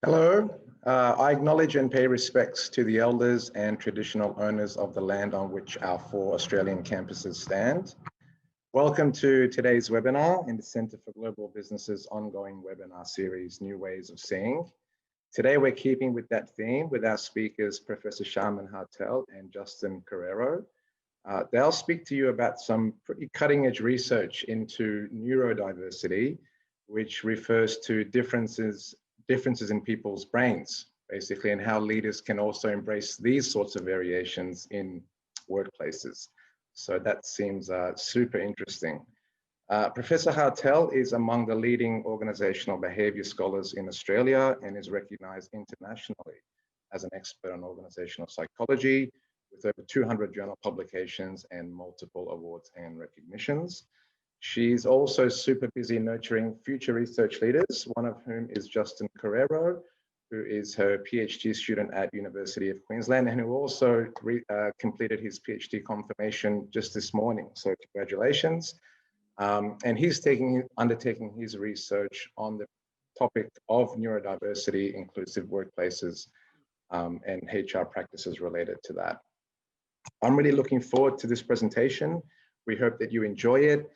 Hello. I acknowledge and pay respects to the elders and traditional owners of the land on which our 4 Australian campuses stand. Welcome to today's webinar in the Centre for Global Business's ongoing webinar series, New Ways of Seeing. Today, we're keeping with that theme with our speakers, Professor Sharman Hartel and Justin Carrero. They'll speak to you about some pretty cutting edge research into neurodiversity, which refers to differences in people's brains, basically, and how leaders can also embrace these sorts of variations in workplaces. So that seems super interesting. Professor Hartel is among the leading organizational behavior scholars in Australia and is recognized internationally as an expert on organizational psychology with over 200 journal publications and multiple awards and recognitions. She's also super busy nurturing future research leaders, one of whom is Justin Carrero, who is her PhD student at University of Queensland and who also completed his PhD confirmation just this morning. So congratulations. And he's undertaking his research on the topic of neurodiversity, inclusive workplaces, and HR practices related to that. I'm really looking forward to this presentation. We hope that you enjoy it.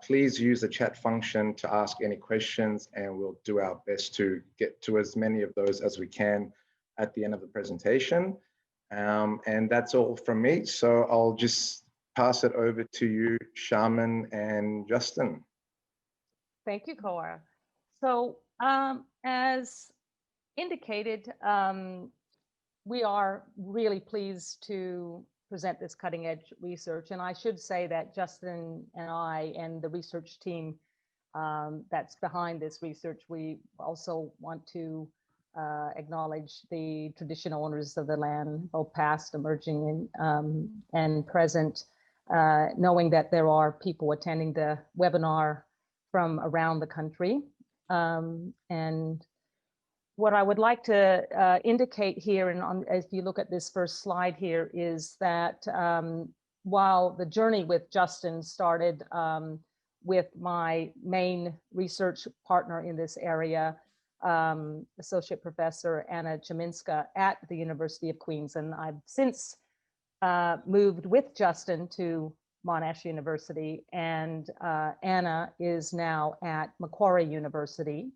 Please use the chat function to ask any questions and we'll do our best to get to as many of those as we can at the end of the presentation. And that's all from me. So I'll just pass it over to you, Sharman and Justin. Thank you, Cora. So as indicated, we are really pleased to present this cutting edge research. And I should say that Justin and I and the research team that's behind this research, we also want to acknowledge the traditional owners of the land, both past, emerging, and present, knowing that there are people attending the webinar from around the country. And what I would like to indicate here, and as you look at this first slide here, is that while the journey with Justin started with my main research partner in this area, Associate Professor Anna Chaminska at the University of Queensland, I've since moved with Justin to Monash University, and Anna is now at Macquarie University.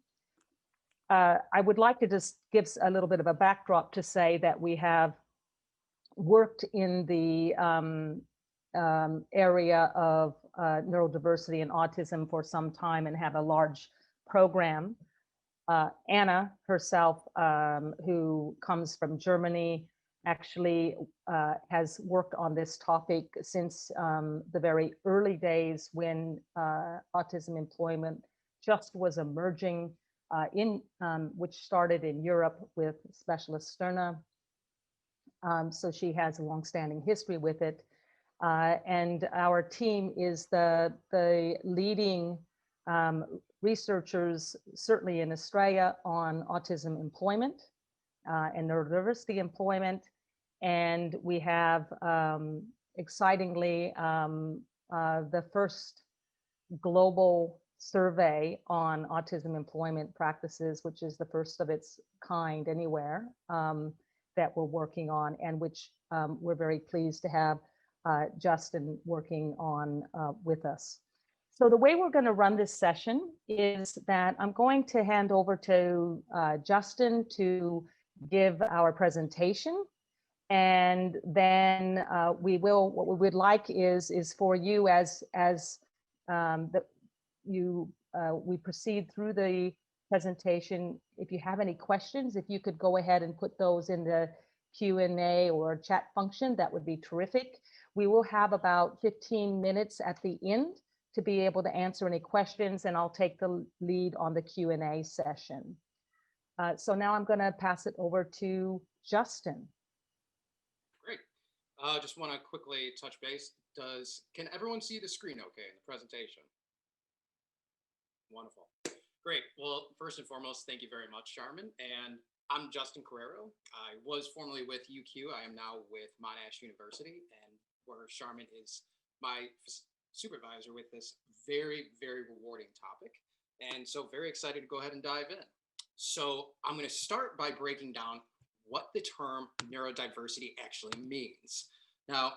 I would like to just give a little bit of a backdrop to say that we have worked in the area of neurodiversity and autism for some time and have a large program. Anna herself, who comes from Germany, actually has worked on this topic since the very early days when autism employment just was emerging, which started in Europe with Specialist Sterna. So she has a long-standing history with it. And our team is the leading researchers, certainly in Australia, on autism employment and neurodiversity employment. And we have, excitingly, the first global survey on autism employment practices, which is the first of its kind anywhere, that we're working on, and which we're very pleased to have Justin working on with us. So the way we're going to run this session is that I'm going to hand over to Justin to give our presentation, and then we would like is for you we proceed through the presentation. If you have any questions, if you could go ahead and put those in the Q&A or chat function, that would be terrific. We will have about 15 minutes at the end to be able to answer any questions, and I'll take the lead on the Q&A session. So now I'm going to pass it over to Justin. Great. Just want to quickly touch base. Can everyone see the screen okay in the presentation? Wonderful. Great. Well, first and foremost, thank you very much, Sharman. And I'm Justin Carrero. I was formerly with UQ. I am now with Monash University, and where Sharman is my supervisor with this very, very rewarding topic. And so very excited to go ahead and dive in. So I'm going to start by breaking down what the term neurodiversity actually means. Now,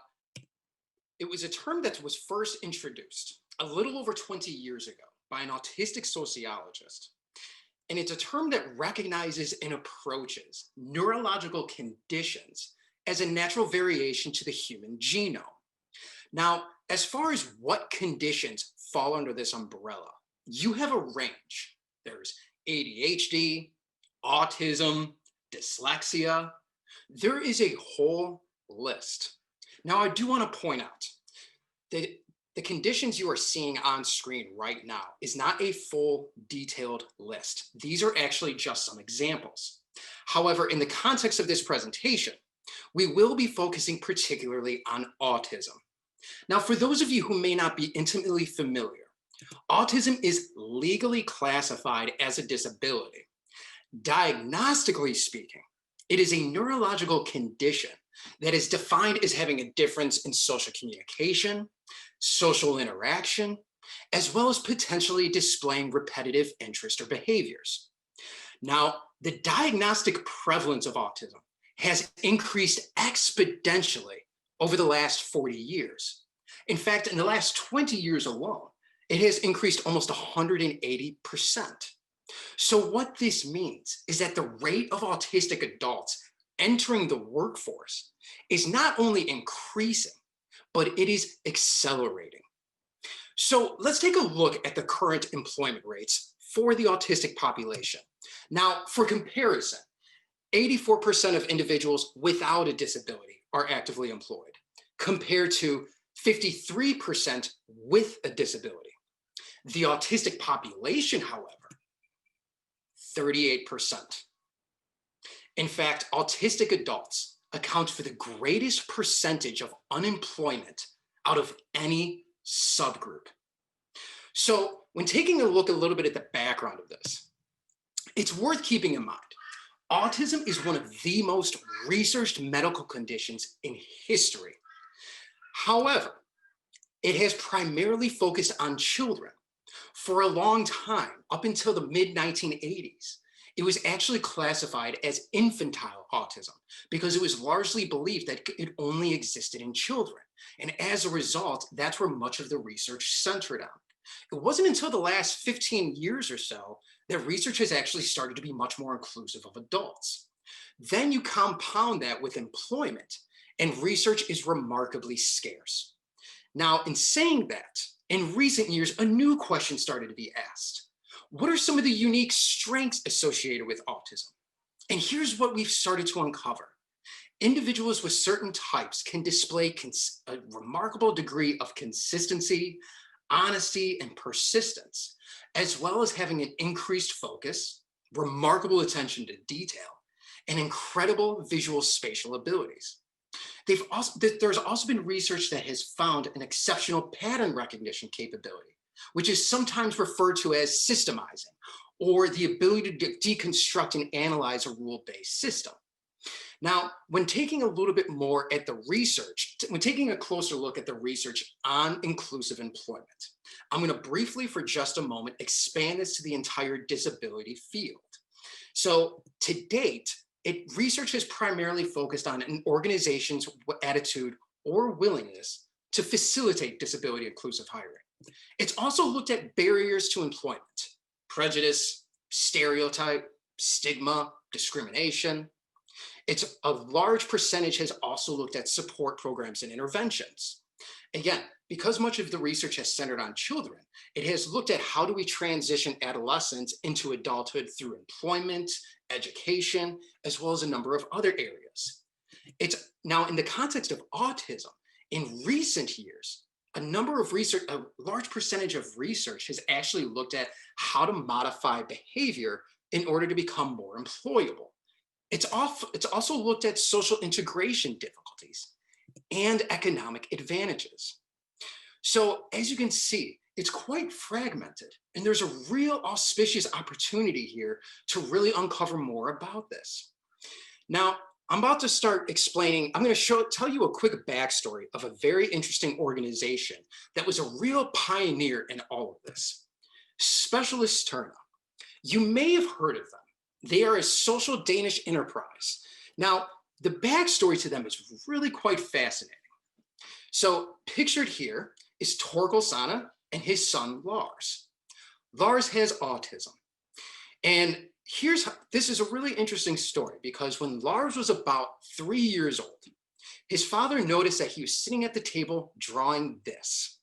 it was a term that was first introduced a little over 20 years ago by an autistic sociologist. And it's a term that recognizes and approaches neurological conditions as a natural variation to the human genome. Now, as far as what conditions fall under this umbrella, you have a range. There's ADHD, autism, dyslexia. There is a whole list. Now, I do want to point out that the conditions you are seeing on screen right now is not a full detailed list. These are actually just some examples. However, in the context of this presentation, we will be focusing particularly on autism. Now, for those of you who may not be intimately familiar, autism is legally classified as a disability. Diagnostically speaking, it is a neurological condition that is defined as having a difference in social communication, social interaction, as well as potentially displaying repetitive interest or behaviors. Now, the diagnostic prevalence of autism has increased exponentially over the last 40 years. In fact, in the last 20 years alone, it has increased almost 180%. So what this means is that the rate of autistic adults entering the workforce is not only increasing, but it is accelerating. So let's take a look at the current employment rates for the autistic population. Now, for comparison, 84% of individuals without a disability are actively employed, compared to 53% with a disability. The autistic population, however, 38%. In fact, autistic adults account for the greatest percentage of unemployment out of any subgroup. So when taking a look a little bit at the background of this, it's worth keeping in mind, autism is one of the most researched medical conditions in history. However, it has primarily focused on children. For a long time, up until the mid-1980s, it was actually classified as infantile autism because it was largely believed that it only existed in children. And as a result, that's where much of the research centered on. It wasn't until the last 15 years or so that research has actually started to be much more inclusive of adults. Then you compound that with employment, and research is remarkably scarce. Now, in saying that, in recent years, a new question started to be asked. What are some of the unique strengths associated with autism? And here's what we've started to uncover. Individuals with certain types can display a remarkable degree of consistency, honesty, and persistence, as well as having an increased focus, remarkable attention to detail, and incredible visual spatial abilities. There's also been research that has found an exceptional pattern recognition capability, which is sometimes referred to as systemizing, or the ability to deconstruct and analyze a rule-based system. Now, when taking a little bit more at the research, when taking a closer look at the research on inclusive employment, I'm going to briefly, for just a moment, expand this to the entire disability field. So to date, research has primarily focused on an organization's attitude or willingness to facilitate disability inclusive hiring. It's also looked at barriers to employment, prejudice, stereotype, stigma, discrimination. It's a large percentage has also looked at support programs and interventions. Again, because much of the research has centered on children, it has looked at how do we transition adolescents into adulthood through employment, education, as well as a number of other areas. It's now in the context of autism, in recent years, a large percentage of research has actually looked at how to modify behavior in order to become more employable. It's also looked at social integration difficulties and economic advantages. So as you can see, it's quite fragmented, and there's a real auspicious opportunity here to really uncover more about this. Now, I'm about to start explaining, I'm going to tell you a quick backstory of a very interesting organization that was a real pioneer in all of this. Specialist Turner. You may have heard of them. They are a social Danish enterprise. Now, the backstory to them is really quite fascinating. So pictured here is Torkel Sanne and his son, Lars. Lars has autism. And this is a really interesting story because when Lars was about 3 years old, his father noticed that he was sitting at the table drawing this.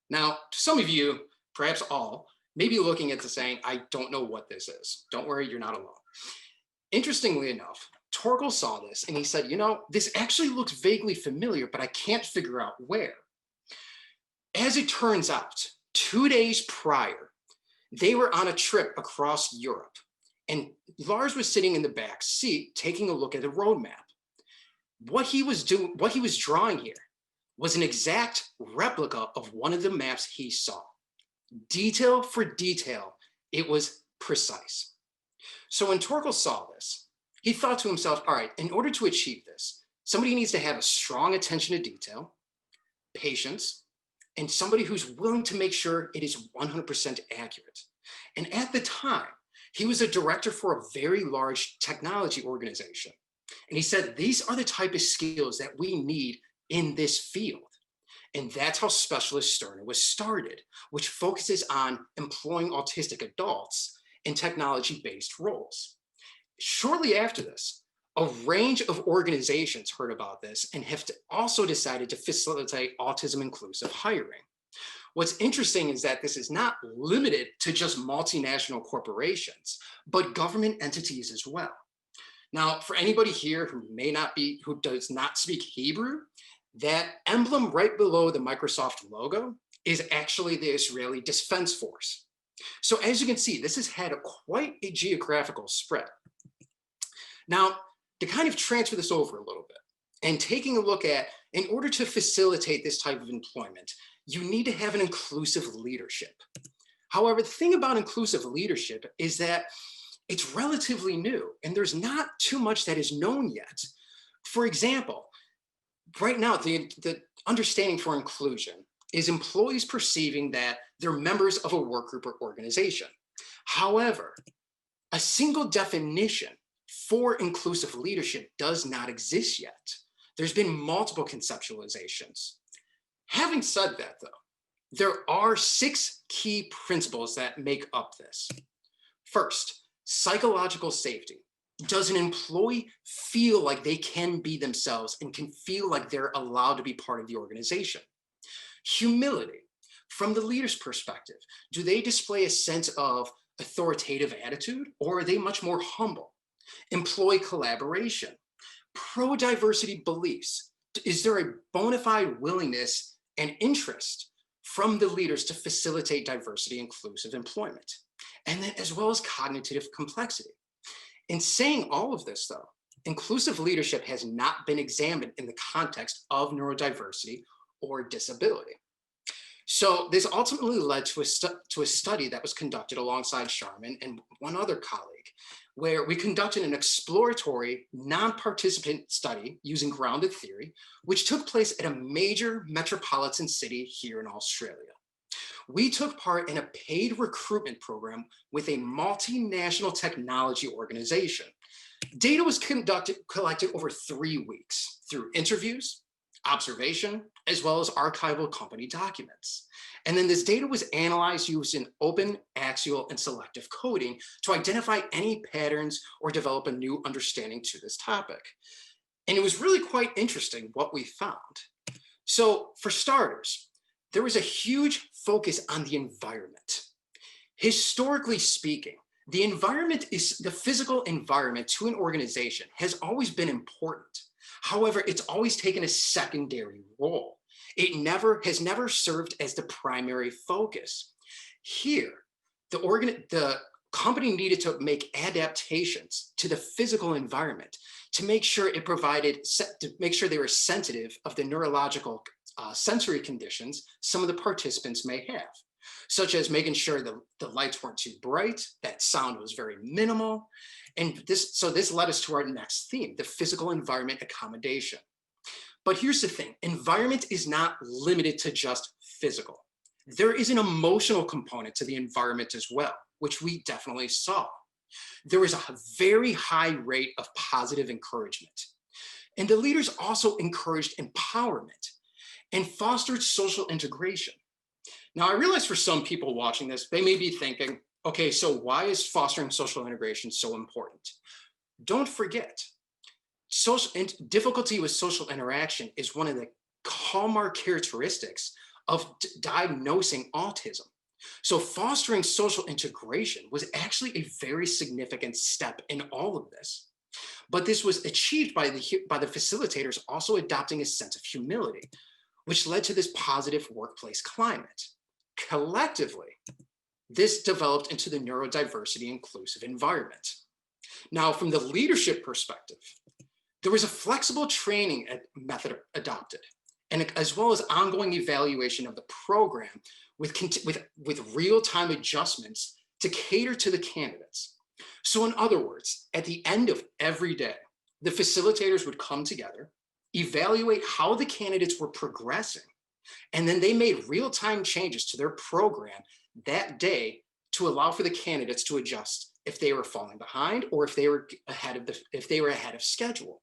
Now, some of you, perhaps all, may be looking at this saying, I don't know what this is. Don't worry, you're not alone. Interestingly enough, Torkel saw this and he said, you know, this actually looks vaguely familiar, but I can't figure out where. As it turns out, 2 days prior, they were on a trip across Europe and Lars was sitting in the back seat taking a look at the road map. What he was drawing here was an exact replica of one of the maps he saw. Detail for detail, it was precise. So when Torkel saw this, he thought to himself, all right, in order to achieve this, somebody needs to have a strong attention to detail, patience, and somebody who's willing to make sure it is 100% accurate. And at the time, he was a director for a very large technology organization. And he said, these are the type of skills that we need in this field. And that's how Specialist Sterner was started, which focuses on employing autistic adults in technology-based roles. Shortly after this, a range of organizations heard about this and have also decided to facilitate autism inclusive hiring. What's interesting is that this is not limited to just multinational corporations, but government entities as well. Now, for anybody here who does not speak Hebrew, that emblem right below the Microsoft logo is actually the Israeli Defense Force. So as you can see, this has had quite a geographical spread. Now, to kind of transfer this over a little bit and taking a look at, in order to facilitate this type of employment, you need to have an inclusive leadership. However, the thing about inclusive leadership is that it's relatively new and there's not too much that is known yet. For example, right now, the understanding for inclusion is employees perceiving that they're members of a work group or organization. However, a single definition for inclusive leadership does not exist yet. There's been multiple conceptualizations. Having said that, though, there are 6 key principles that make up this. First, psychological safety. Does an employee feel like they can be themselves and can feel like they're allowed to be part of the organization? Humility. From the leader's perspective, do they display a sense of authoritative attitude or are they much more humble? Employee collaboration. Pro-diversity beliefs. Is there a bona fide willingness and interest from the leaders to facilitate diversity inclusive employment? And then as well as cognitive complexity. In saying all of this, though, inclusive leadership has not been examined in the context of neurodiversity or disability. So this ultimately led to a study that was conducted alongside Sharman and one other colleague, where we conducted an exploratory non-participant study using grounded theory, which took place at a major metropolitan city here in Australia. We took part in a paid recruitment program with a multinational technology organization. Data was collected over 3 weeks through interviews, observation, as well as archival company documents. And then this data was analyzed using open, axial, and selective coding to identify any patterns or develop a new understanding to this topic. And it was really quite interesting what we found. So for starters, there was a huge focus on the environment. Historically speaking, the physical environment to an organization has always been important. However, it's always taken a secondary role. It has never served as the primary focus. Here, the company needed to make adaptations to the physical environment to make sure they were sensitive of the neurological sensory conditions some of the participants may have, such as making sure the lights weren't too bright, that sound was very minimal. And this led us to our next theme, the physical environment accommodation. But here's the thing, environment is not limited to just physical. There is an emotional component to the environment as well, which we definitely saw. There was a very high rate of positive encouragement. And the leaders also encouraged empowerment and fostered social integration. Now, I realize for some people watching this, they may be thinking, okay, so why is fostering social integration so important? Don't forget, difficulty with social interaction is one of the hallmark characteristics of diagnosing autism. So fostering social integration was actually a very significant step in all of this. But this was achieved by the facilitators also adopting a sense of humility, which led to this positive workplace climate. Collectively, this developed into the neurodiversity inclusive environment. Now, from the leadership perspective, there was a flexible training method adopted, and as well as ongoing evaluation of the program with real-time adjustments to cater to the candidates. So in other words, at the end of every day, the facilitators would come together, evaluate how the candidates were progressing, and then they made real-time changes to their program that day to allow for the candidates to adjust if they were falling behind or if they were ahead of schedule.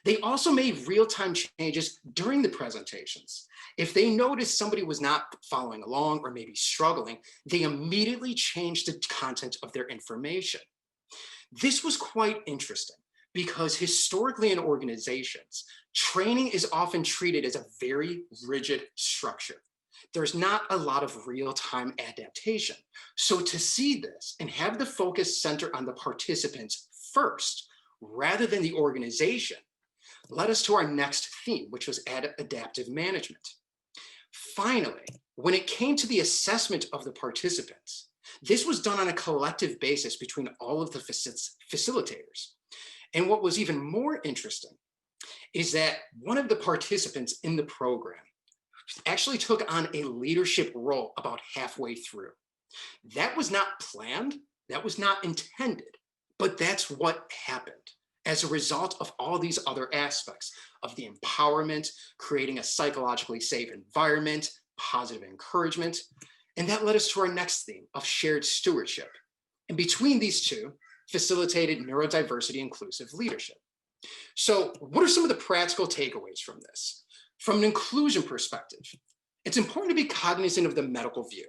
They also made real-time changes during the presentations. If they noticed somebody was not following along or maybe struggling, they immediately changed the content of their information. This was quite interesting because historically in organizations, training is often treated as a very rigid structure. There's not a lot of real-time adaptation. So to see this and have the focus center on the participants first, rather than the organization, led us to our next theme, which was adaptive management. Finally, when it came to the assessment of the participants, this was done on a collective basis between all of the facilitators. And what was even more interesting is that one of the participants in the program actually took on a leadership role about halfway through. That was not planned, that was not intended, but that's what happened as a result of all these other aspects of the empowerment, creating a psychologically safe environment, positive encouragement. And that led us to our next theme of shared stewardship. And between these two, facilitated neurodiversity inclusive leadership. So what are some of the practical takeaways from this? From an inclusion perspective, it's important to be cognizant of the medical view.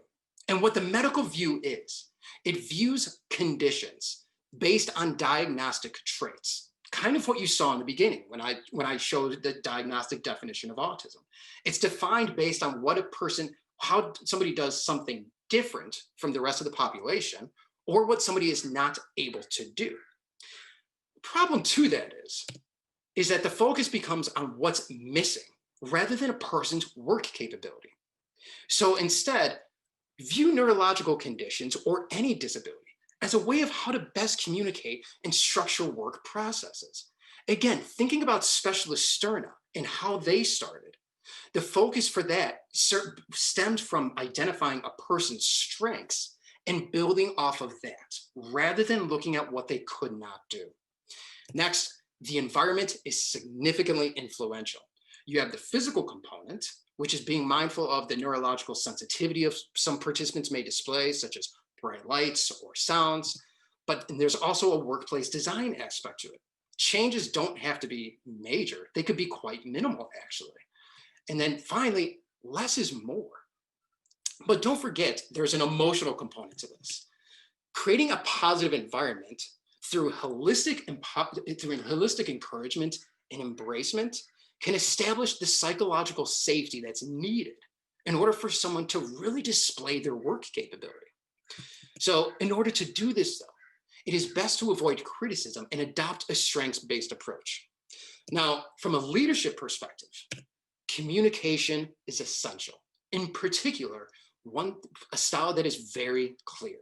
And what the medical view is, it views conditions based on diagnostic traits, kind of what you saw in the beginning when I showed the diagnostic definition of autism. It's defined based on what a person, how somebody does something different from the rest of the population, or what somebody is not able to do. The problem to that is that the focus becomes on what's missing rather than a person's work capability. So instead, view neurological conditions or any disability as a way of how to best communicate and structure work processes. Again, thinking about specialist sterna and how they started, the focus for that stemmed from identifying a person's strengths and building off of that, rather than looking at what they could not do. Next, the environment is significantly influential. You have the physical component, which is being mindful of the neurological sensitivity of some participants may display, such as bright lights or sounds, but there's also a workplace design aspect to it. Changes don't have to be major. They could be quite minimal, actually. And then finally, less is more. But don't forget, there's an emotional component to this. Creating a positive environment through holistic encouragement and embracement can establish the psychological safety that's needed in order for someone to really display their work capability. So in order to do this, though, it is best to avoid criticism and adopt a strengths-based approach. Now, from a leadership perspective, communication is essential. In particular, a style that is very clear.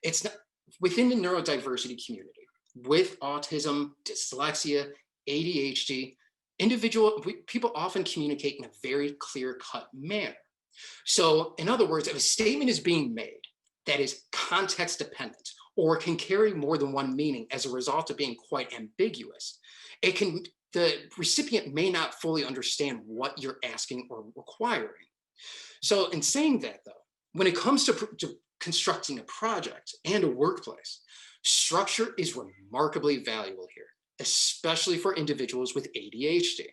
It's not within the neurodiversity community with autism, dyslexia, ADHD, people often communicate in a very clear-cut manner. So in other words, if a statement is being made that is context dependent or can carry more than one meaning as a result of being quite ambiguous, the recipient may not fully understand what you're asking or requiring. So in saying that, though, when it comes to constructing a project and a workplace, structure is remarkably valuable here, especially for individuals with ADHD.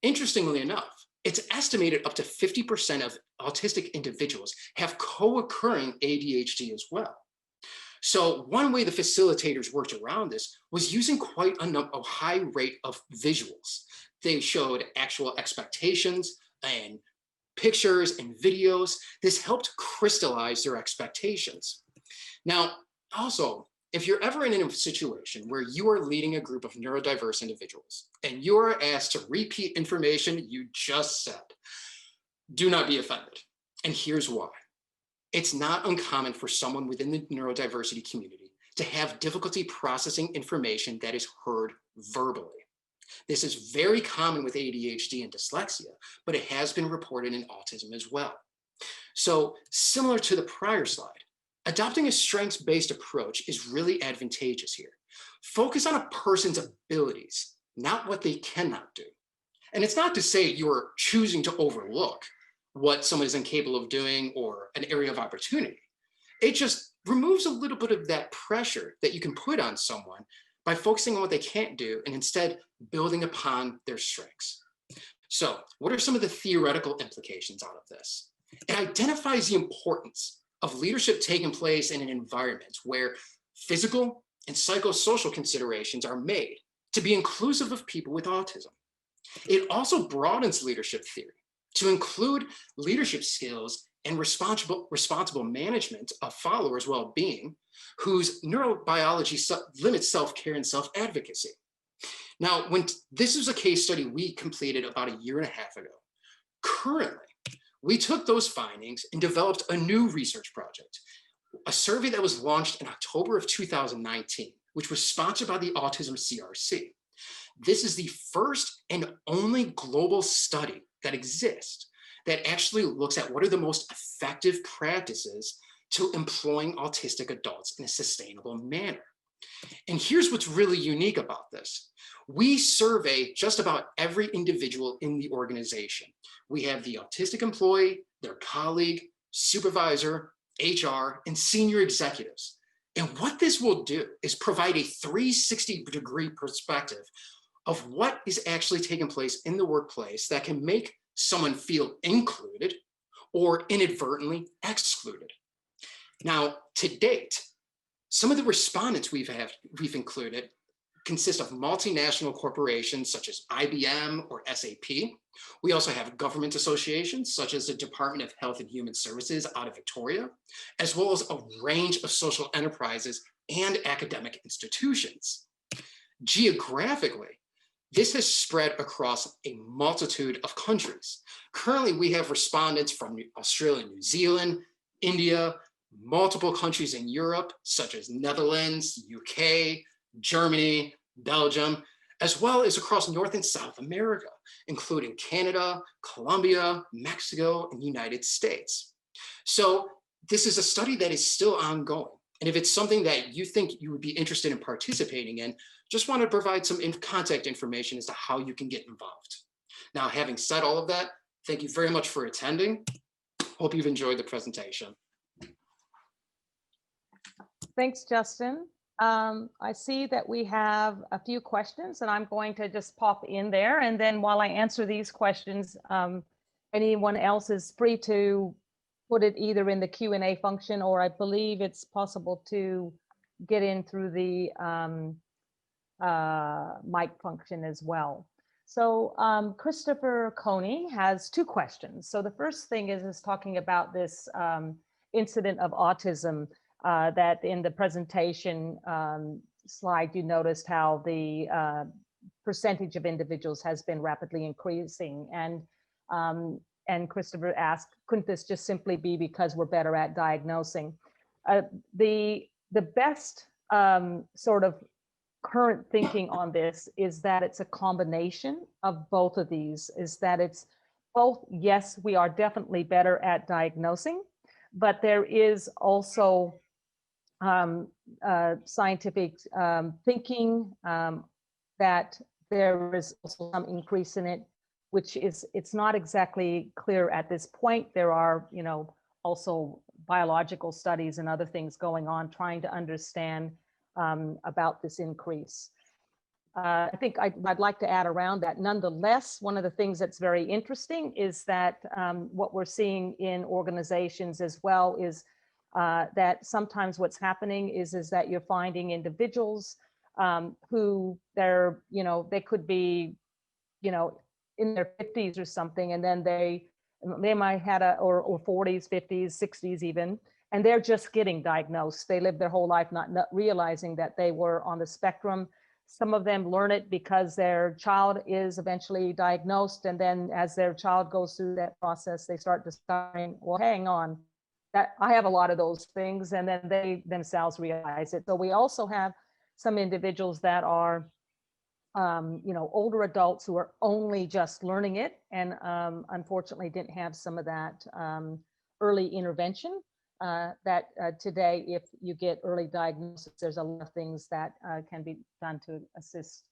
Interestingly enough, it's estimated up to 50% of autistic individuals have co-occurring ADHD as well. So one way the facilitators worked around this was using quite a high rate of visuals. They showed actual expectations and pictures and videos. This helped crystallize their expectations. Now, also, if you're ever in a situation where you are leading a group of neurodiverse individuals and you are asked to repeat information you just said, do not be offended. And here's why. It's not uncommon for someone within the neurodiversity community to have difficulty processing information that is heard verbally. This is very common with ADHD and dyslexia, but it has been reported in autism as well. So similar to the prior slide, adopting a strengths-based approach is really advantageous here. Focus on a person's abilities, not what they cannot do. And it's not to say you're choosing to overlook what someone is incapable of doing or an area of opportunity. It just removes a little bit of that pressure that you can put on someone by focusing on what they can't do and instead building upon their strengths. So what are some of the theoretical implications out of this? It identifies the importance of leadership taking place in an environment where physical and psychosocial considerations are made to be inclusive of people with autism. It also broadens leadership theory to include leadership skills and responsible management of followers' well-being, whose neurobiology limits self-care and self-advocacy. Now, this is a case study we completed about 1.5 years ago. Currently, we took those findings and developed a new research project, a survey that was launched in October of 2019, which was sponsored by the Autism CRC. This is the first and only global study that exists that actually looks at what are the most effective practices to employing autistic adults in a sustainable manner. And here's what's really unique about this. We survey just about every individual in the organization. We have the autistic employee, their colleague, supervisor, HR, and senior executives. And what this will do is provide a 360-degree perspective of what is actually taking place in the workplace that can make someone feel included or inadvertently excluded. Now, to date, some of the respondents we've included consist of multinational corporations such as IBM or SAP. We also have government associations such as the Department of Health and Human Services out of Victoria, as well as a range of social enterprises and academic institutions. Geographically, this has spread across a multitude of countries. Currently, we have respondents from Australia, New Zealand, India, multiple countries in Europe, such as Netherlands, UK, Germany, Belgium, as well as across North and South America, including Canada, Colombia, Mexico, and United States. So this is a study that is still ongoing. And if it's something that you think you would be interested in participating in, just want to provide some contact information as to how you can get involved. Now, having said all of that, thank you very much for attending. Hope you've enjoyed the presentation. Thanks, Justin. I see that we have a few questions, and I'm going to just pop in there. And then while I answer these questions, anyone else is free to put it either in the Q&A function, or I believe it's possible to get in through the mic function as well. So Christopher Coney has 2 questions. So the first thing is talking about this incident of autism that in the presentation slide, you noticed how the percentage of individuals has been rapidly increasing. And Christopher asked, couldn't this just simply be because we're better at diagnosing? The best sort of current thinking on this is that it's a combination of both of these, is that it's both, yes, we are definitely better at diagnosing, but there is also scientific thinking that there is also some increase in it, which is, it's not exactly clear at this point. There are, also biological studies and other things going on, trying to understand about this increase. I think I'd like to add around that. Nonetheless, one of the things that's very interesting is that what we're seeing in organizations as well is that sometimes what's happening is that you're finding individuals who they could be, in their 50s or something, and then they might had or 40s, 50s, 60s even, and they're just getting diagnosed. They lived their whole life not realizing that they were on the spectrum. Some of them learn it because their child is eventually diagnosed, and then as their child goes through that process, they start discovering, well, hang on, that I have a lot of those things, and then they themselves realize it. So we also have some individuals that are older adults who are only just learning it, and unfortunately didn't have some of that early intervention. That today, if you get early diagnosis, there's a lot of things that can be done to assist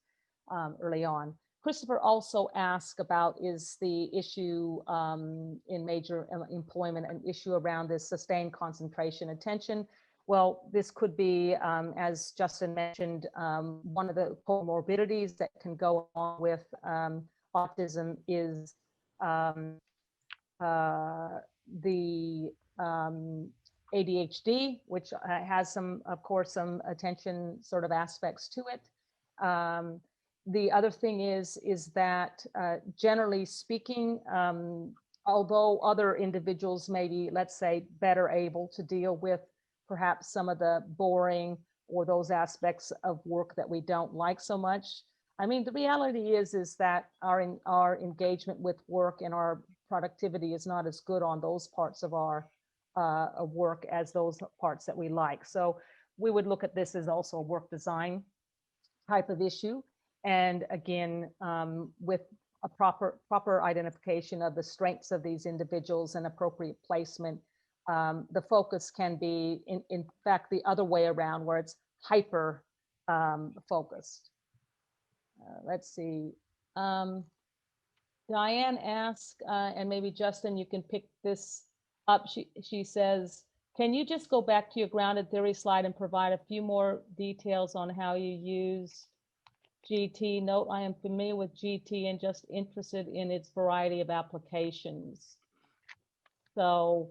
early on. Christopher also asked about, is the issue in major employment an issue around this sustained concentration attention? Well, this could be, as Justin mentioned, one of the comorbidities that can go along with autism is the ADHD, which has some, of course, some attention sort of aspects to it. The other thing is that generally speaking, although other individuals may be, let's say, better able to deal with perhaps some of the boring or those aspects of work that we don't like so much. I mean, the reality is that our engagement with work and our productivity is not as good on those parts of our work as those parts that we like. So we would look at this as also a work design type of issue. And again, with a proper identification of the strengths of these individuals and appropriate placement, the focus can be, in fact, the other way around, where it's hyper focused. Let's see. Diane asked, and maybe Justin, you can pick this up. She says, can you just go back to your grounded theory slide and provide a few more details on how you use GT? Note, I am familiar with GT and just interested in its variety of applications. So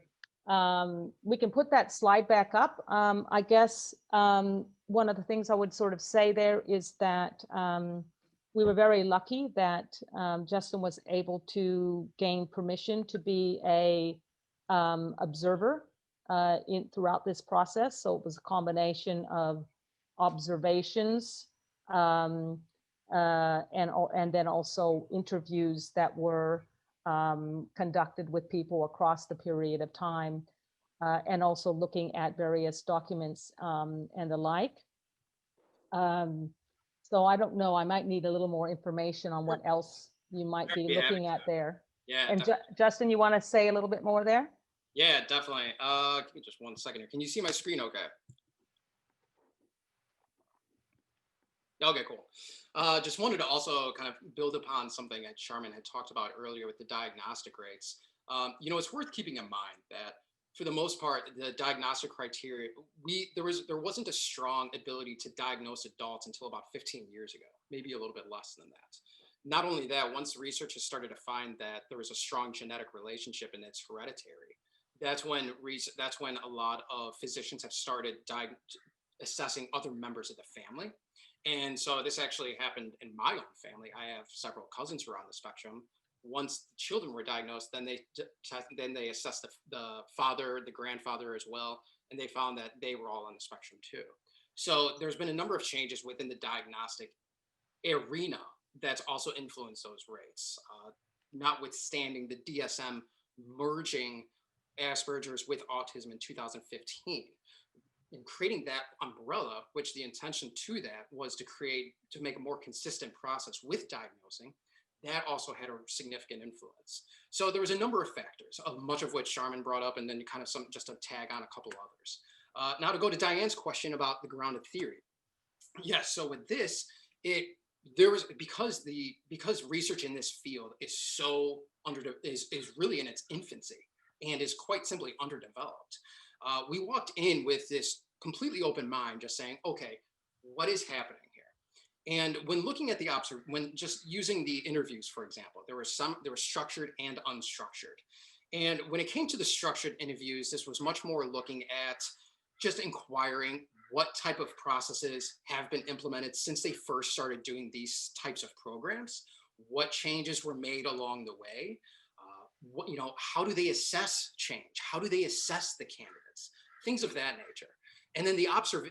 we can put that slide back up. I guess one of the things I would sort of say there is that we were very lucky that Justin was able to gain permission to be a observer throughout this process. So it was a combination of observations and then also interviews that were conducted with people across the period of time, and also looking at various documents and the like. So I don't know, I might need a little more information on what else you might be looking at there. Yeah. And Justin, you want to say a little bit more there? Yeah, definitely. Give me just 1 second here. Can you see my screen okay? Okay, cool. Just wanted to also kind of build upon something that Charmin had talked about earlier with the diagnostic rates. It's worth keeping in mind that for the most part, the diagnostic criteria, there wasn't a strong ability to diagnose adults until about 15 years ago, maybe a little bit less than that. Not only that, once research has started to find that there was a strong genetic relationship and it's hereditary, that's when a lot of physicians have started assessing other members of the family. And so this actually happened in my own family. I have several cousins who are on the spectrum. Once the children were diagnosed, then they assessed the father, the grandfather as well, and they found that they were all on the spectrum too. So there's been a number of changes within the diagnostic arena that's also influenced those rates, notwithstanding the DSM merging Asperger's with autism in 2015. In creating that umbrella, which the intention to that was to make a more consistent process with diagnosing, that also had a significant influence. So there was a number of factors, much of which Charmin brought up, and then kind of just to tag on a couple others. Now to go to Diane's question about the grounded theory. Yes, so with this, because research in this field is is really in its infancy and is quite simply underdeveloped. we walked in with this completely open mind, just saying, okay, what is happening here? And when looking at when just using the interviews, for example, there were structured and unstructured. And when it came to the structured interviews, this was much more looking at just inquiring what type of processes have been implemented since they first started doing these types of programs, what changes were made along the way, how do they assess change? How do they assess the candidates? Things of that nature. And then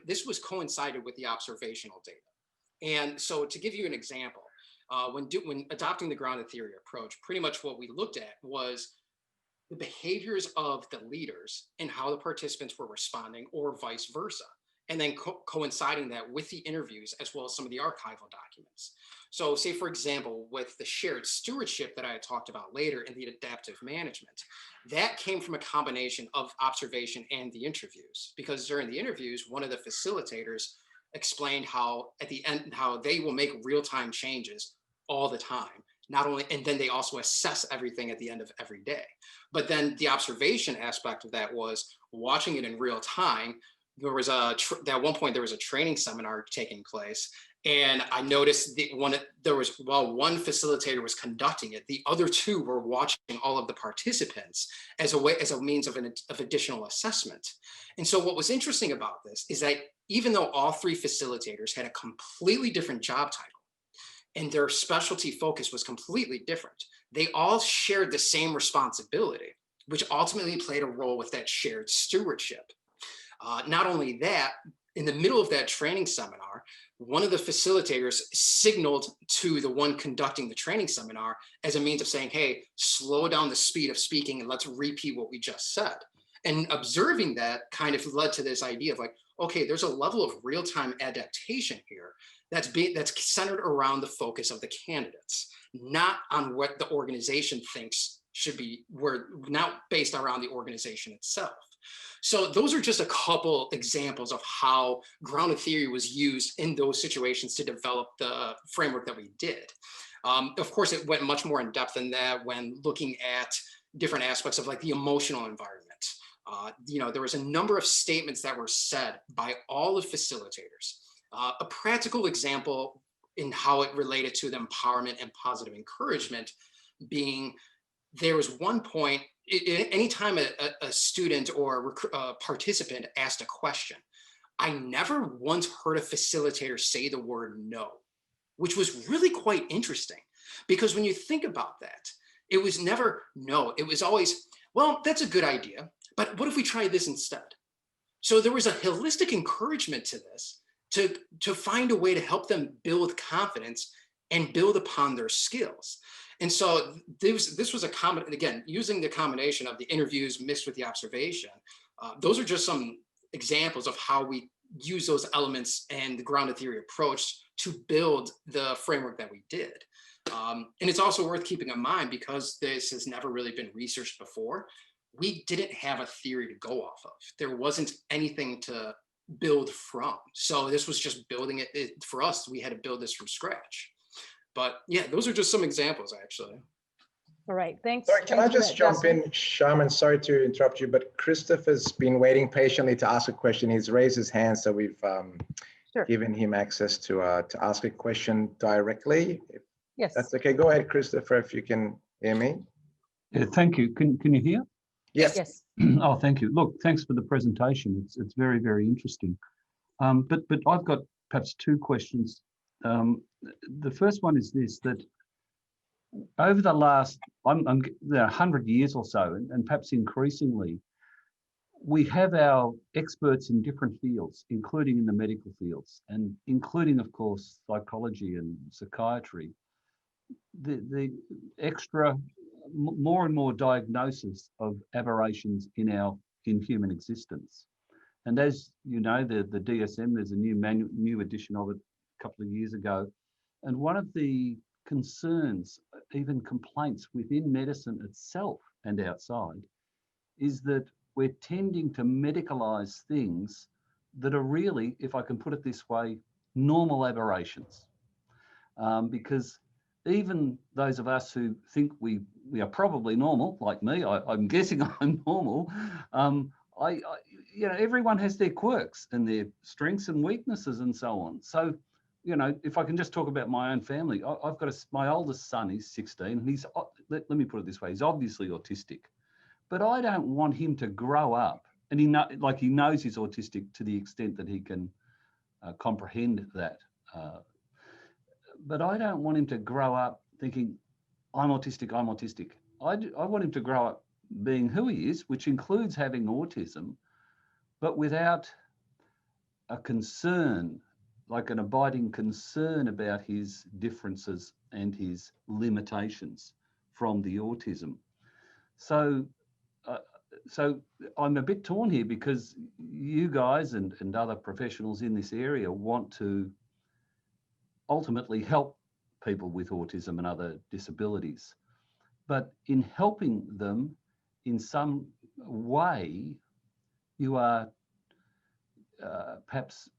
this was coincided with the observational data. And so to give you an example, when adopting the grounded theory approach, pretty much what we looked at was the behaviors of the leaders and how the participants were responding, or vice versa. And then coinciding that with the interviews, as well as some of the archival documents. So say, for example, with the shared stewardship that I had talked about later in the adaptive management, that came from a combination of observation and the interviews, because during the interviews, one of the facilitators explained how at the end, how they will make real-time changes all the time. Not only, and then they also assess everything at the end of every day. But then the observation aspect of that was watching it in real time. There was at one point there was a training seminar taking place, and I noticed while one facilitator was conducting it, the other two were watching all of the participants as a means of additional assessment. And so what was interesting about this is that even though all three facilitators had a completely different job title, and their specialty focus was completely different, they all shared the same responsibility, which ultimately played a role with that shared stewardship. Not only that, in the middle of that training seminar, one of the facilitators signaled to the one conducting the training seminar as a means of saying, hey, slow down the speed of speaking and let's repeat what we just said. And observing that kind of led to this idea of like, okay, there's a level of real-time adaptation here that's centered around the focus of the candidates, not on what the organization thinks should be, not based around the organization itself. So those are just a couple examples of how grounded theory was used in those situations to develop the framework that we did. Of course, it went much more in depth than that when looking at different aspects of like the emotional environment. There was a number of statements that were said by all the facilitators. A practical example in how it related to the empowerment and positive encouragement being, there was one point, anytime a student or a participant asked a question, I never once heard a facilitator say the word no, which was really quite interesting. Because when you think about that, it was never no, it was always, well, that's a good idea, but what if we try this instead? So there was a holistic encouragement to this, to find a way to help them build confidence and build upon their skills. And so this was a common, again, using the combination of the interviews mixed with the observation, those are just some examples of how we use those elements and the grounded theory approach to build the framework that we did. And it's also worth keeping in mind, because this has never really been researched before, we didn't have a theory to go off of. There wasn't anything to build from. So this was just building it for us. We had to build this from scratch. But yeah, those are just some examples, actually. All right, thanks. Sorry, can I just jump Justin. in, Sharman? Sorry to interrupt you, but Christopher's been waiting patiently to ask a question. He's raised his hand, so we've Sure. given him access to ask a question directly. If Yes. that's okay. Go ahead, Christopher, if you can hear me. Yeah, thank you. Can you hear? Yes. Yes. Oh, thank you. Look, thanks for the presentation. It's very, very interesting. But I've got perhaps two questions. The first one is this, that over the last 100 years or so, and perhaps increasingly, we have our experts in different fields, including in the medical fields, and including, of course, psychology and psychiatry. The extra, more and more diagnosis of aberrations in human existence. And as you know, the DSM, there's a new edition of it a couple of years ago. And one of the concerns, even complaints within medicine itself and outside, is that we're tending to medicalize things that are really, if I can put it this way, normal aberrations. Because even those of us who think we are probably normal, like me, I'm guessing I'm normal, you know, everyone has their quirks and their strengths and weaknesses and so on. So, you know, if I can just talk about my own family, I've got my oldest son, he's 16, and he's, let me put it this way, he's obviously autistic, but I don't want him to grow up, and he knows he's autistic to the extent that he can comprehend that. But I don't want him to grow up thinking, I'm autistic, I'm autistic. I want him to grow up being who he is, which includes having autism, but without a concern, like an abiding concern about his differences and his limitations from the autism. So I'm a bit torn here, because you guys and other professionals in this area want to ultimately help people with autism and other disabilities. But in helping them in some way, you are perhaps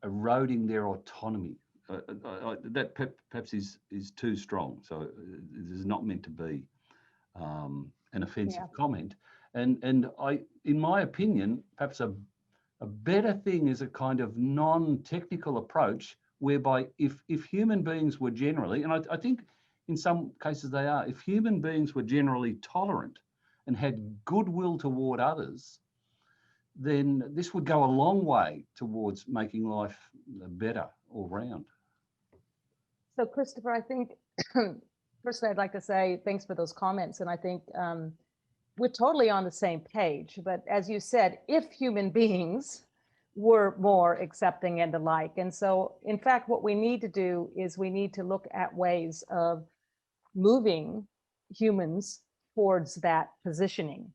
eroding their autonomy. That perhaps is too strong. So it is not meant to be an offensive comment. And in my opinion, perhaps a better thing is a kind of non-technical approach, whereby if human beings were generally, and I think in some cases they are, if human beings were generally tolerant and had goodwill toward others, then this would go a long way towards making life better all round. So Christopher, I think, firstly, I'd like to say thanks for those comments. And I think we're totally on the same page. But as you said, if human beings were more accepting and alike. And so, in fact, what we need to do is we need to look at ways of moving humans towards that positioning.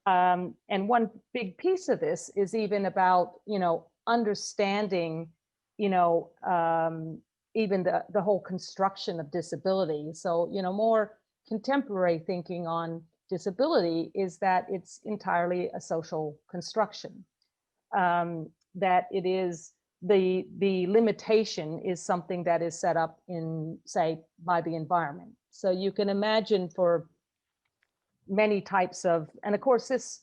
And one big piece of this is even about, understanding, even the whole construction of disability. So, more contemporary thinking on disability is that it's entirely a social construction. That it is the limitation is something that is set up in, say, by the environment. So you can imagine for many types of, and of course this,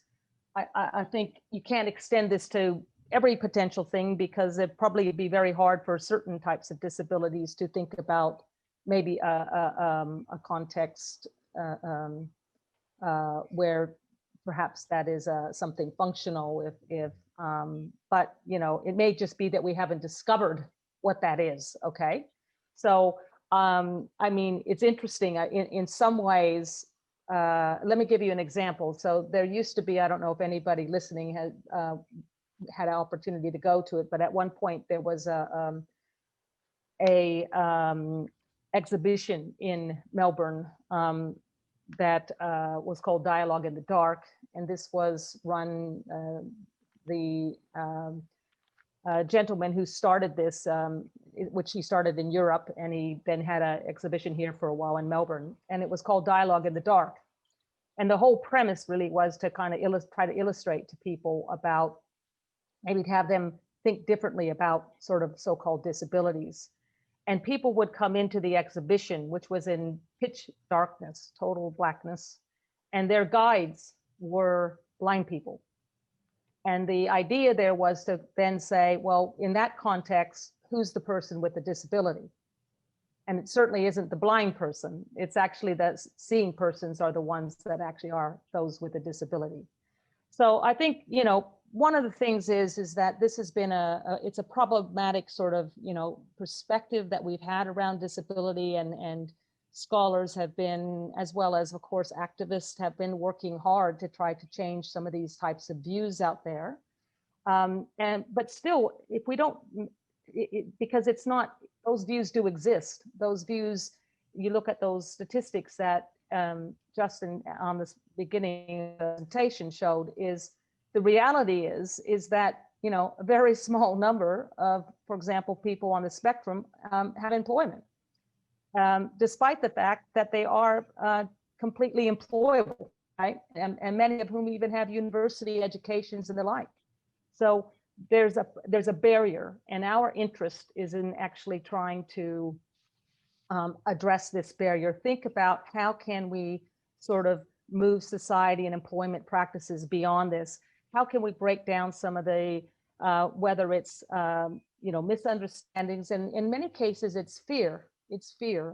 I think you can't extend this to every potential thing, because it'd probably be very hard for certain types of disabilities to think about maybe a context where perhaps that is something functional, but it may just be that we haven't discovered what that is. Okay, so I mean, it's interesting in some ways. Let me give you an example. So there used to be, I don't know if anybody listening had an opportunity to go to it, but at one point there was a exhibition in Melbourne that was called Dialogue in the Dark, and this was run, the gentleman who started this, which he started in Europe, and he then had an exhibition here for a while in Melbourne, and it was called Dialogue in the Dark. And the whole premise really was to kind of try to illustrate to people about, maybe to have them think differently about sort of so-called disabilities. And people would come into the exhibition, which was in pitch darkness, total blackness, and their guides were blind people. And the idea there was to then say, well, in that context, who's the person with the disability? And it certainly isn't the blind person. It's actually that seeing persons are the ones that actually are those with a disability. So I think, one of the things is that this has been it's a problematic sort of, perspective that we've had around disability, and scholars have been, as well as, of course, activists have been working hard to try to change some of these types of views out there. But still, if we don't, because it's not, those views do exist. Those views, you look at those statistics that Justin on this beginning presentation showed, is the reality is that, a very small number of, for example, people on the spectrum have employment, despite the fact that they are completely employable, right? And many of whom even have university educations and the like. So there's a barrier, and our interest is in actually trying to address this barrier. Think about how can we sort of move society and employment practices beyond this? how can we break down some of the, whether it's, misunderstandings, and in many cases it's fear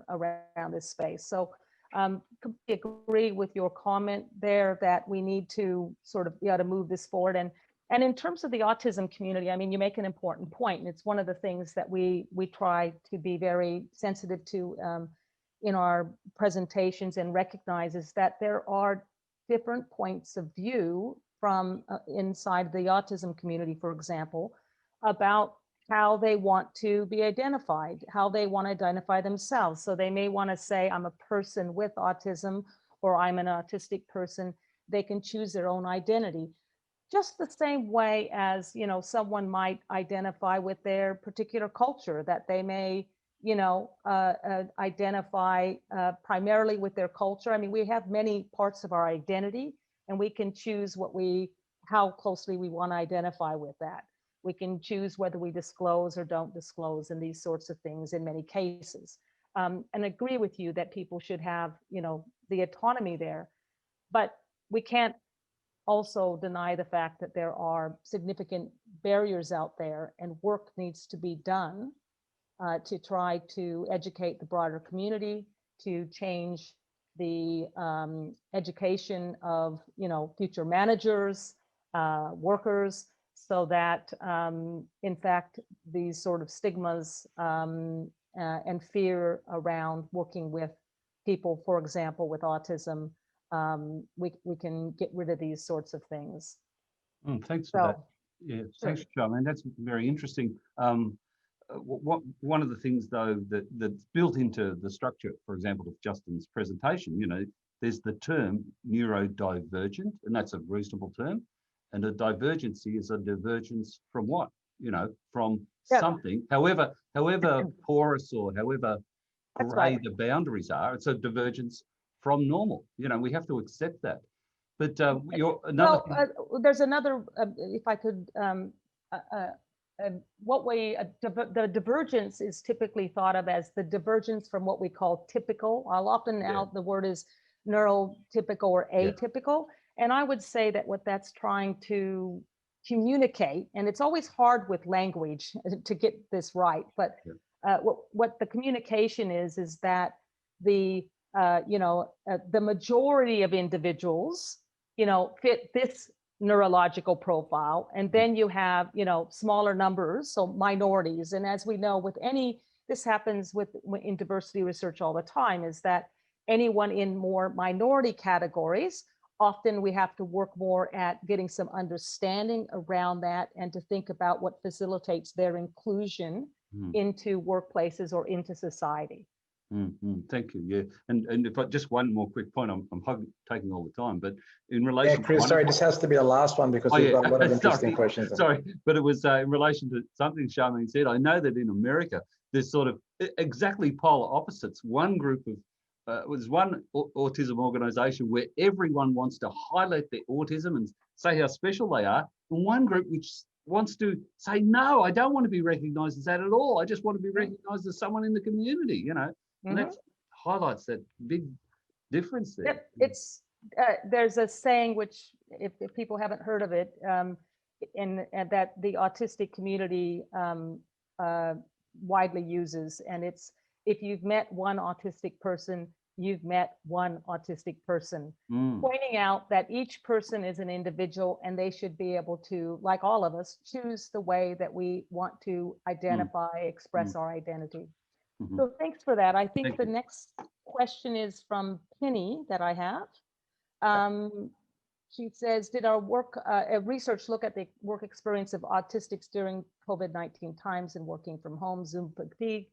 around this space. So completely agree with your comment there that we need to sort of, to move this forward. And in terms of the autism community, I mean, you make an important point, and it's one of the things that we try to be very sensitive to in our presentations, and recognizes that there are different points of view from inside the autism community, for example, about how they want to be identified, how they want to identify themselves. So they may want to say, I'm a person with autism, or I'm an autistic person. They can choose their own identity. Just the same way as, someone might identify with their particular culture, that they may, identify primarily with their culture. I mean, we have many parts of our identity, and we can choose how closely we want to identify with that. We can choose whether we disclose or don't disclose, and these sorts of things in many cases. And agree with you that people should have, the autonomy there, but we can't also deny the fact that there are significant barriers out there, and work needs to be done to try to educate the broader community, to change the education of, future managers, workers, so that in fact these sort of stigmas and fear around working with people, for example, with autism, we can get rid of these sorts of things. Thanks for that. Yeah, thanks, Charmaine. That's very interesting. One of the things, though, that's built into the structure, for example, of Justin's presentation, there's the term neurodivergent, and that's a reasonable term. And a divergency is a divergence from what? From something, however porous or however grey the boundaries are, it's a divergence from normal. We have to accept that. But there's another, if I could, the divergence is typically thought of as the divergence from what we call typical. I'll often now the word is neurotypical or atypical. And I would say that what that's trying to communicate, and it's always hard with language to get this right, but what the communication is that the majority of individuals, fit this neurological profile, and then you have, smaller numbers, so minorities. And as we know, this happens in diversity research all the time, is that anyone in more minority categories, often we have to work more at getting some understanding around that, and to think about what facilitates their inclusion into workplaces or into society. Thank you. Yeah, and if I just one more quick point, I'm taking all the time, but in relation, Chris, sorry, this has to be the last one because we've got a lot of interesting questions. Sorry, but it was in relation to something Charmaine said. I know that in America there's sort of exactly polar opposites. One group of was one autism organisation where everyone wants to highlight their autism and say how special they are, and one group which wants to say, no, I don't want to be recognised as that at all. I just want to be recognised as someone in the community, and that highlights that big difference there. Yep. It's there's a saying, which if people haven't heard of it, and that the autistic community widely uses, and it's, if you've met one autistic person, you've met one autistic person, pointing out that each person is an individual, and they should be able to, like all of us, choose the way that we want to identify, express our identity. So thanks for that. I think the next question is from Penny that I have. She says, did our research look at the work experience of autistics during COVID-19 times and working from home, Zoom fatigue?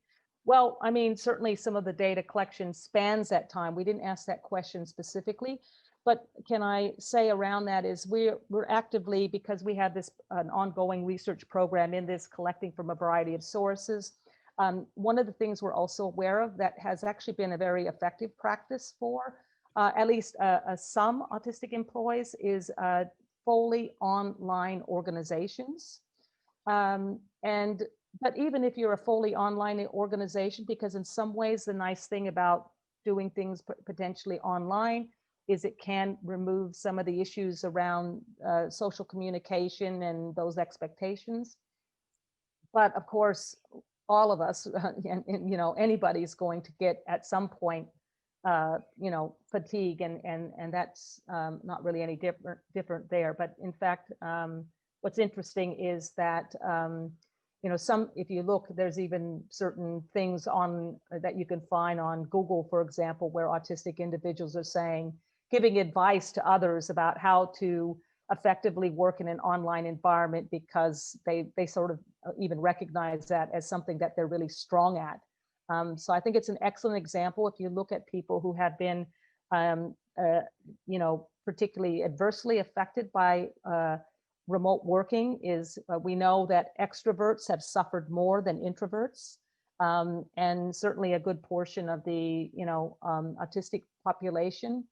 Well, I mean, certainly some of the data collection spans that time. We didn't ask that question specifically, but can I say around that is we're actively, because we have an ongoing research program in this, collecting from a variety of sources. One of the things we're also aware of that has actually been a very effective practice for at least some autistic employees is fully online organizations. But even if you're a fully online organization, because in some ways the nice thing about doing things potentially online is it can remove some of the issues around social communication and those expectations. But of course, all of us, and you know, anybody's going to get at some point, you know, fatigue, and that's not really any different there. But in fact, what's interesting is that you know, if you look, there's even certain things on that you can find on Google, for example, where autistic individuals are saying, giving advice to others about how to effectively work in an online environment, because they sort of even recognize that as something that they're really strong at. So I think it's an excellent example. If you look at people who have been, you know, particularly adversely affected by remote working, is we know that extroverts have suffered more than introverts. And certainly a good portion of the, you know, autistic population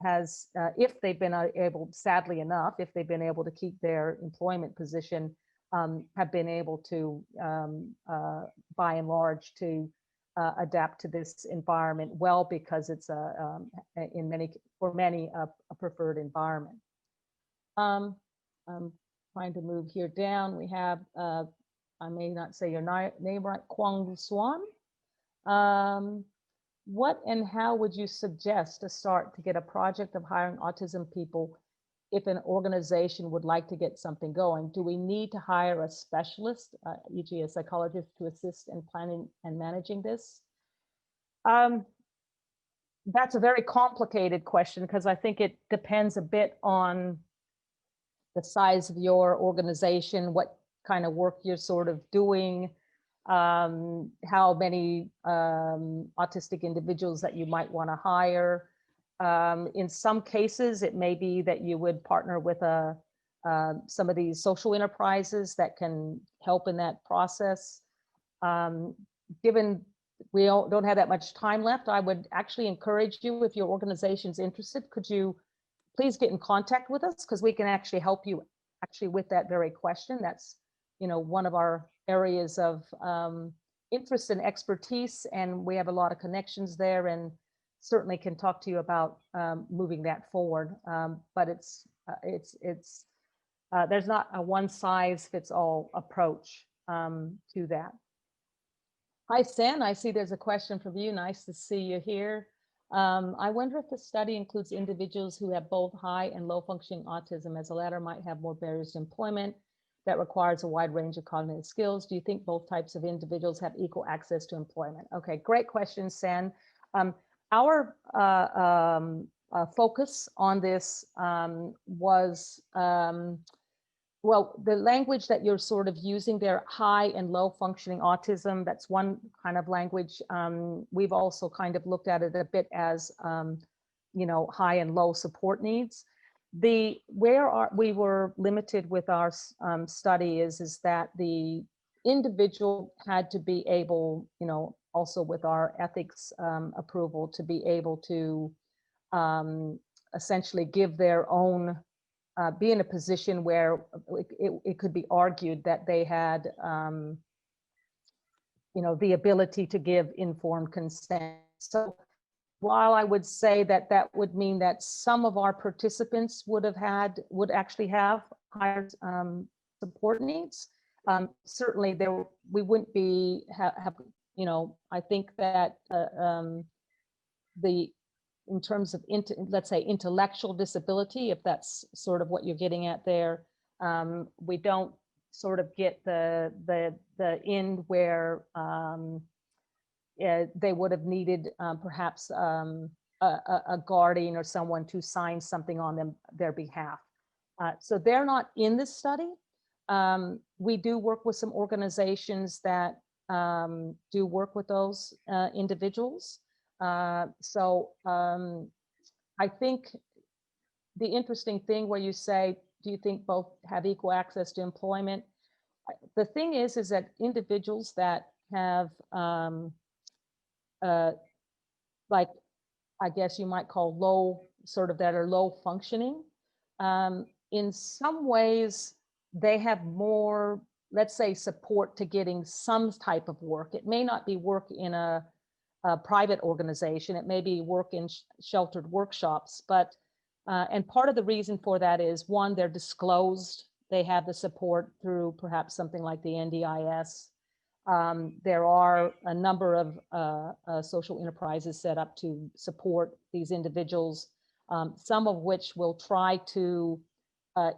has, if they've been able, sadly enough, if they've been able to keep their employment position, have been able to, by and large, to adapt to this environment well, because it's for many a preferred environment. I'm trying to move here down. We have, I may not say your name right, Kwang Swan. What and how would you suggest to start to get a project of hiring autism people if an organization would like to get something going? Do we need to hire a specialist, e.g. a psychologist, to assist in planning and managing this? That's a very complicated question, because I think it depends a bit on the size of your organization, what kind of work you're sort of doing, how many autistic individuals that you might want to hire. In some cases, it may be that you would partner with some of these social enterprises that can help in that process. Given we don't have that much time left, I would actually encourage you, if your organization's interested, could you please get in contact with us, because we can actually help you actually with that very question. That's, you know, one of our areas of interest and expertise, and we have a lot of connections there, and certainly can talk to you about moving that forward. But there's not a one size fits all approach to that. Hi, Sen, I see there's a question from you. Nice to see you here. I wonder if the study includes individuals who have both high and low functioning autism, as the latter might have more barriers to employment that requires a wide range of cognitive skills. Do you think both types of individuals have equal access to employment? Okay, great question, Sen. Our focus on this was, well, the language that you're sort of using there, high and low functioning autism, that's one kind of language. We've also kind of looked at it a bit as, you know, high and low support needs. We were limited with our study is that the individual had to be able, you know, also with our ethics approval, to be able to essentially give their own, be in a position where it could be argued that they had, you know, the ability to give informed consent. So while I would say that that would mean that some of our participants would actually have higher support needs, certainly we wouldn't be have, you know, I think that in terms of, let's say, intellectual disability, if that's sort of what you're getting at there, we don't sort of get the end where they would have needed perhaps a guardian or someone to sign something on their behalf. So they're not in this study. We do work with some organizations that do work with those individuals. So I think the interesting thing where you say, do you think both have equal access to employment? The thing is that individuals that have, like, I guess you might call low, sort of that are low functioning, in some ways they have more, let's say, support to getting some type of work. It may not be work in a a private organization. It may be work in sheltered workshops, but and part of the reason for that is, one, they're disclosed. They have the support through perhaps something like the NDIS. There are a number of social enterprises set up to support these individuals, some of which will try to,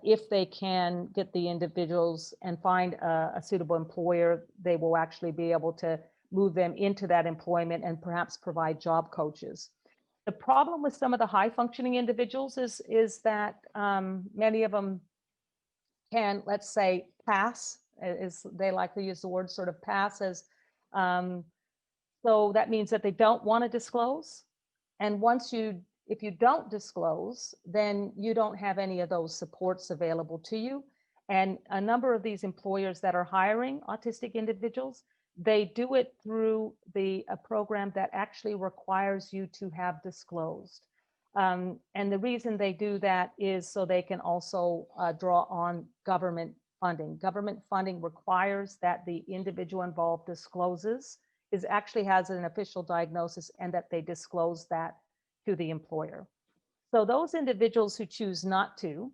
if they can get the individuals and find a suitable employer, they will actually be able to move them into that employment and perhaps provide job coaches. The problem with some of the high functioning individuals is that many of them can, let's say, pass, is they like to use the word sort of pass as, so that means that they don't want to disclose. And if you don't disclose, then you don't have any of those supports available to you. And a number of these employers that are hiring autistic individuals, they do it through a program that actually requires you to have disclosed. And the reason they do that is so they can also draw on government funding. Government funding requires that the individual involved discloses, actually has an official diagnosis, and that they disclose that to the employer. So those individuals who choose not to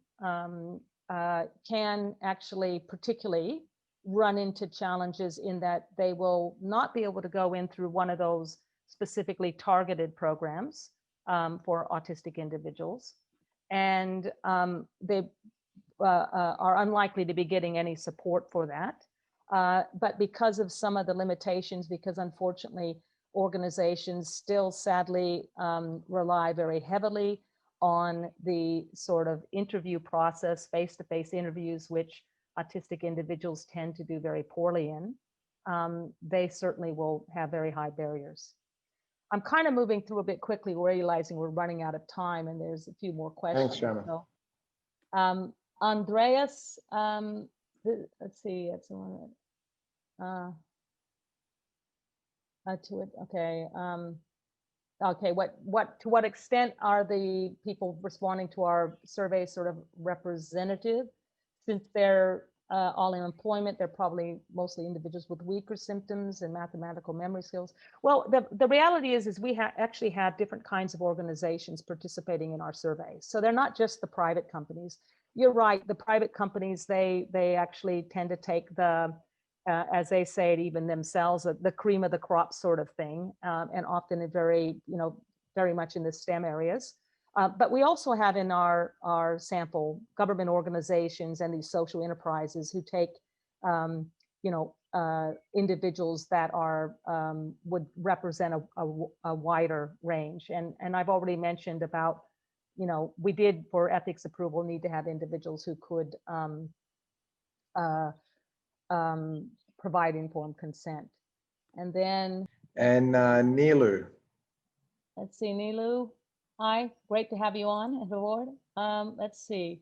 can actually particularly run into challenges in that they will not be able to go in through one of those specifically targeted programs for autistic individuals. And they are unlikely to be getting any support for that. But because of some of the limitations, because unfortunately, organizations still sadly rely very heavily on the sort of interview process, face-to-face interviews, which autistic individuals tend to do very poorly in, they certainly will have very high barriers. I'm kind of moving through a bit quickly, realizing we're running out of time and there's a few more questions. Thanks, Sharma. So, Andreas, let's see, it's one to it. Okay. Okay. To what extent are the people responding to our survey sort of representative? Since they're all in employment, they're probably mostly individuals with weaker symptoms and mathematical memory skills. Well, the reality is we actually have different kinds of organizations participating in our survey. So they're not just the private companies. You're right. The private companies, they actually tend to take the, as they say it even themselves, the cream of the crop sort of thing, and often very much in the STEM areas. But we also have in our sample government organizations and these social enterprises who take, individuals that are would represent a wider range. And I've already mentioned about, we did for ethics approval need to have individuals who could provide informed consent. And then. And Nilu. Let's see, Nilu. Hi, great to have you on board. Let's see.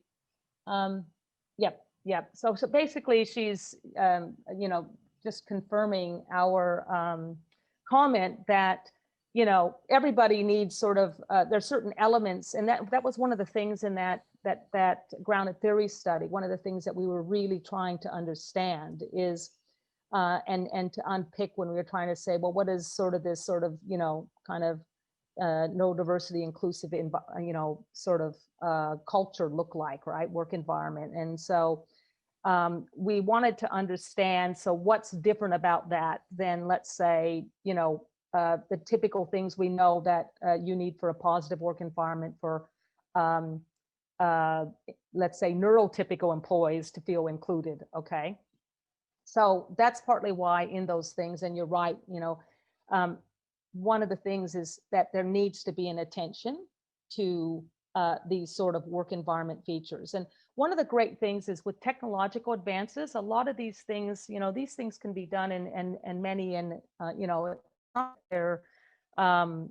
Yep. So basically, she's just confirming our comment that everybody needs sort of there's certain elements, and that was one of the things in that grounded theory study. One of the things that we were really trying to understand is and to unpick when we were trying to say, well, what is sort of this sort of kind of neurodiversity inclusive sort of culture look like, right? Work environment. And so we wanted to understand, so what's different about that than, let's say, the typical things we know that you need for a positive work environment for let's say neurotypical employees to feel included. Okay, so that's partly why in those things, and you're right, one of the things is that there needs to be an attention to these sort of work environment features. And one of the great things is with technological advances, a lot of these things, these things can be done and many, and they're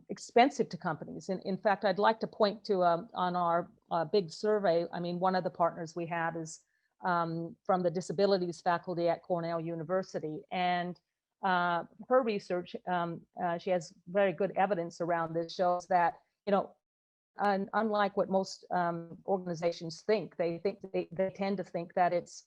expensive to companies. And in fact, I'd like to point to on our big survey, I mean, one of the partners we have is from the disabilities faculty at Cornell University. And her research, she has very good evidence around this, shows that, unlike what most organizations think, they tend to think that it's,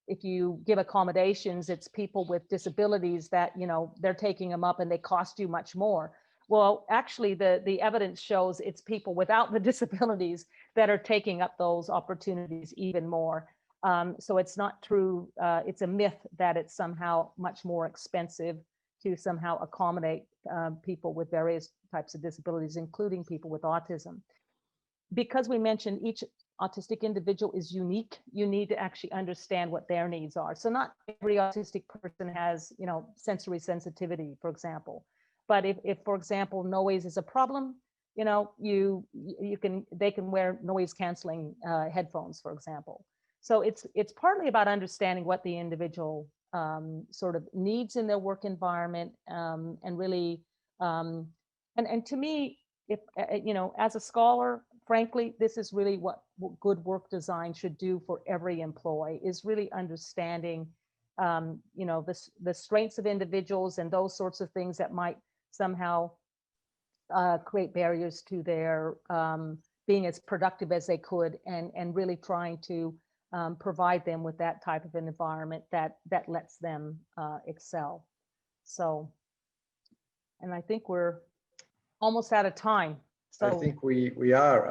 if you give accommodations, it's people with disabilities that, they're taking them up and they cost you much more. Well, actually, the evidence shows it's people without the disabilities that are taking up those opportunities even more. So it's not true. It's a myth that it's somehow much more expensive to somehow accommodate people with various types of disabilities, including people with autism. Because we mentioned each autistic individual is unique, you need to actually understand what their needs are. So not every autistic person has, sensory sensitivity, for example. But if for example, noise is a problem, they can wear noise canceling headphones, for example. So it's partly about understanding what the individual sort of needs in their work environment, and really, and to me, if as a scholar, frankly, this is really what good work design should do for every employee, is really understanding, the strengths of individuals and those sorts of things that might somehow create barriers to their being as productive as they could, and really trying to provide them with that type of an environment that lets them excel. So, and I think we're almost out of time. So I think we are,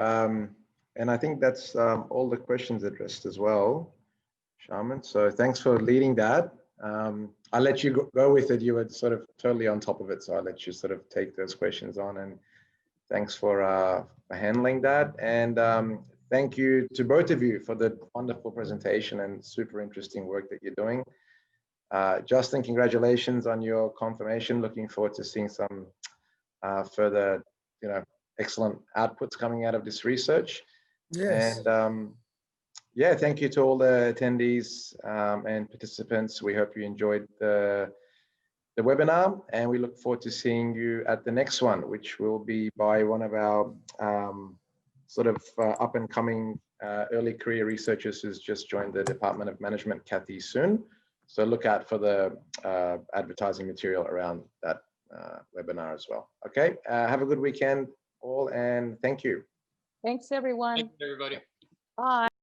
and I think that's all the questions addressed as well, Sharman. So thanks for leading that. I'll let you go with it. You were sort of totally on top of it, so I'll let you sort of take those questions on. And thanks for handling that. And thank you to both of you for the wonderful presentation and super interesting work that you're doing. Justin, congratulations on your confirmation. Looking forward to seeing some further, excellent outputs coming out of this research. Yes. And yeah, thank you to all the attendees and participants. We hope you enjoyed the webinar, and we look forward to seeing you at the next one, which will be by one of our sort of up and coming early career researchers who's just joined the Department of Management, Kathy Soon. So look out for the advertising material around that webinar as well. Okay, have a good weekend all, and thank you. thanks, everyone. Thank you, everybody. Bye.